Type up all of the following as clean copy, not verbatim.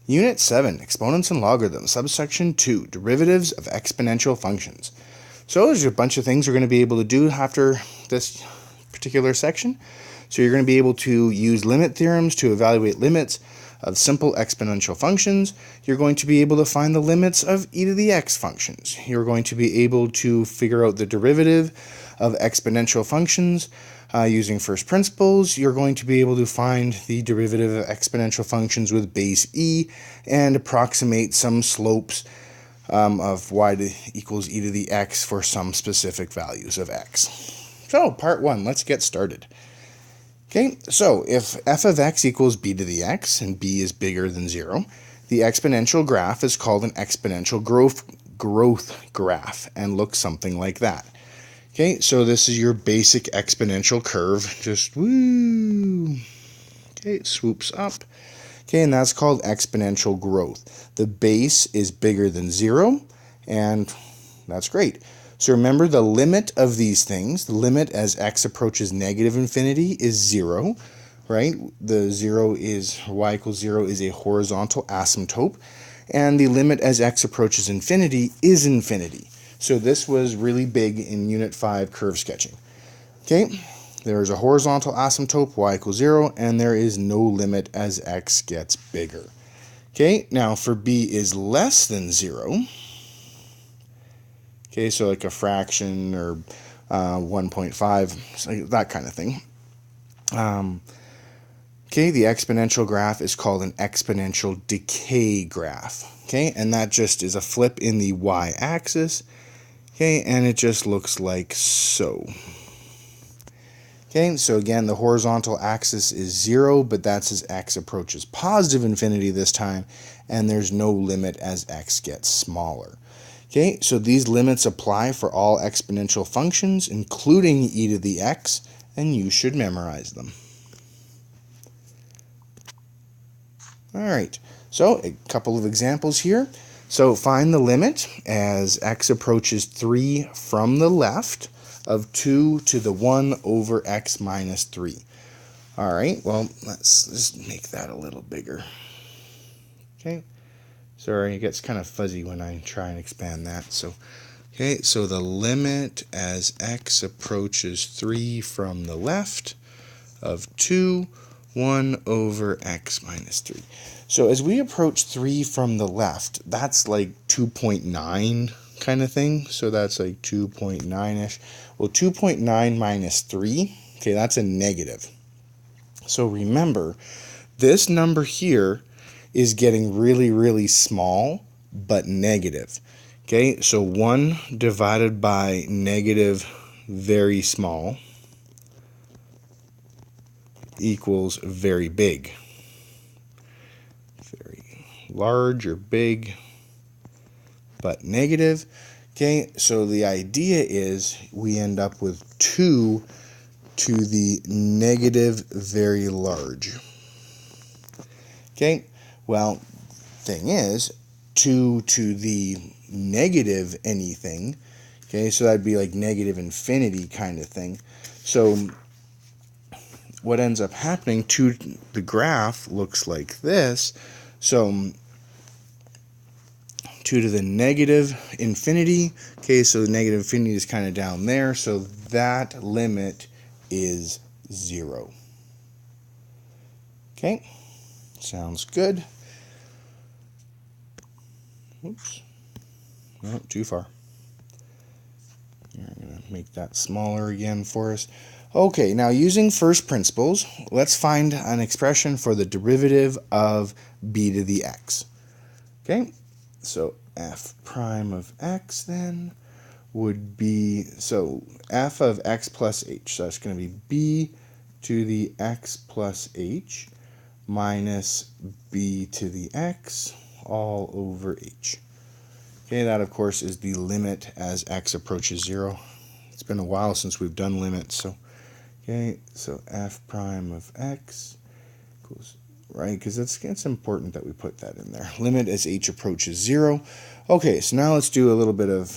Unit 7, Exponents and Logarithms, Subsection 2, Derivatives of Exponential Functions. So there's a bunch of things we're going to be able to do after this particular section. So you're going to be able to use limit theorems to evaluate limits of simple exponential functions. You're going to be able to find the limits of e to the x functions. You're going to be able to figure out the derivative of exponential functions using first principles. You're going to be able to find the derivative of exponential functions with base e and approximate some slopes of y equals e to the x for some specific values of x. So part 1, let's get started. Okay, so if f of x equals b to the x and b is bigger than 0, the exponential graph is called an exponential growth graph and looks something like that. Okay, so this is your basic exponential curve, just woo. Okay, it swoops up. Okay, and that's called exponential growth. The base is bigger than 0, and that's great. So remember the limit of these things, the limit as x approaches negative infinity is 0, right? The 0 is, y equals 0 is a horizontal asymptote, and the limit as x approaches infinity is infinity. So this was really big in Unit 5 curve sketching. Okay, there is a horizontal asymptote, y equals 0, and there is no limit as x gets bigger. Okay, now for b is less than 0, okay, so like a fraction or 1.5, so that kind of thing. Okay, the exponential graph is called an exponential decay graph. Okay, and that just is a flip in the y-axis. Okay, and it just looks like so. Okay, so again, the horizontal axis is 0, but that's as x approaches positive infinity this time, and there's no limit as x gets smaller. Okay, so these limits apply for all exponential functions, including e to the x, and you should memorize them. All right, so a couple of examples here. So find the limit as x approaches 3 from the left of 2 to the 1 over x minus 3. All right, well, let's just make that a little bigger. Okay, sorry, it gets kind of fuzzy when I try and expand that. So, okay, so the limit as x approaches 3 from the left of 2, 1 over x minus 3. So as we approach 3 from the left, that's like 2.9 kind of thing. So that's like 2.9-ish. Well, 2.9 minus 3, okay, that's a negative. So remember, this number here is getting really, really small, but negative. Okay, so 1 divided by negative very small equals very big. Very large or big, but negative. Okay, so the idea is we end up with 2 to the negative very large. Okay, well, thing is, 2 to the negative anything, okay, so that'd be like negative infinity kind of thing. So what ends up happening to the graph looks like this. So 2 to the negative infinity, okay, so the negative infinity is kind of down there, so that limit is 0. Okay, sounds good. Oops, no, too far. I'm going to make that smaller again for us. Okay, now using first principles, let's find an expression for the derivative of b to the x. Okay, so f prime of x then would be, so f of x plus h, so that's going to be b to the x plus h minus b to the x all over h. Okay, that of course is the limit as x approaches 0. It's been a while since we've done limits, so okay, so f prime of x equals, right, because it's important that we put that in there. Limit as h approaches 0. Okay, so now let's do a little bit of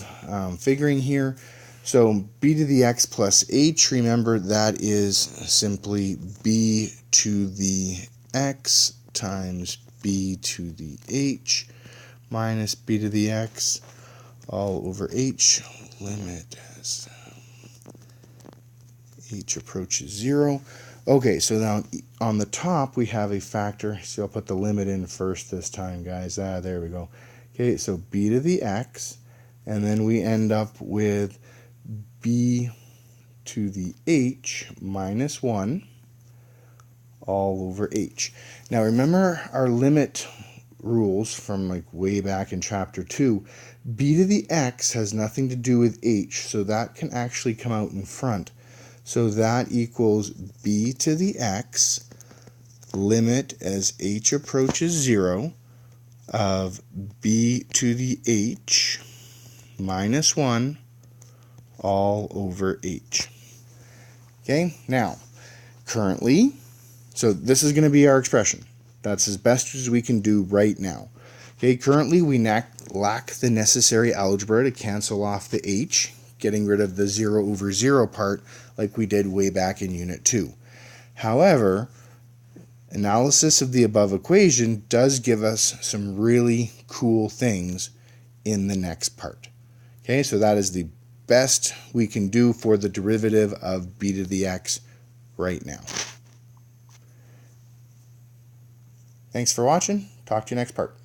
figuring here. So b to the x plus h, remember that is simply b to the x times b to the h minus b to the x all over h, limit as h approaches 0. Okay, so now on the top we have a factor. So I'll put the limit in first this time, guys. There we go. Okay, so b to the x, and then we end up with b to the h minus 1 all over h. Now remember our limit rules from like way back in chapter 2. B to the x has nothing to do with h, so that can actually come out in front. So that equals b to the x, limit as h approaches 0, of b to the h minus 1 all over h. Okay, now, currently, so this is going to be our expression. That's as best as we can do right now. Okay, currently we lack the necessary algebra to cancel off the h, getting rid of the 0 over 0 part like we did way back in Unit 2. However, analysis of the above equation does give us some really cool things in the next part. Okay, so that is the best we can do for the derivative of b to the x right now. Thanks for watching. Talk to you next part.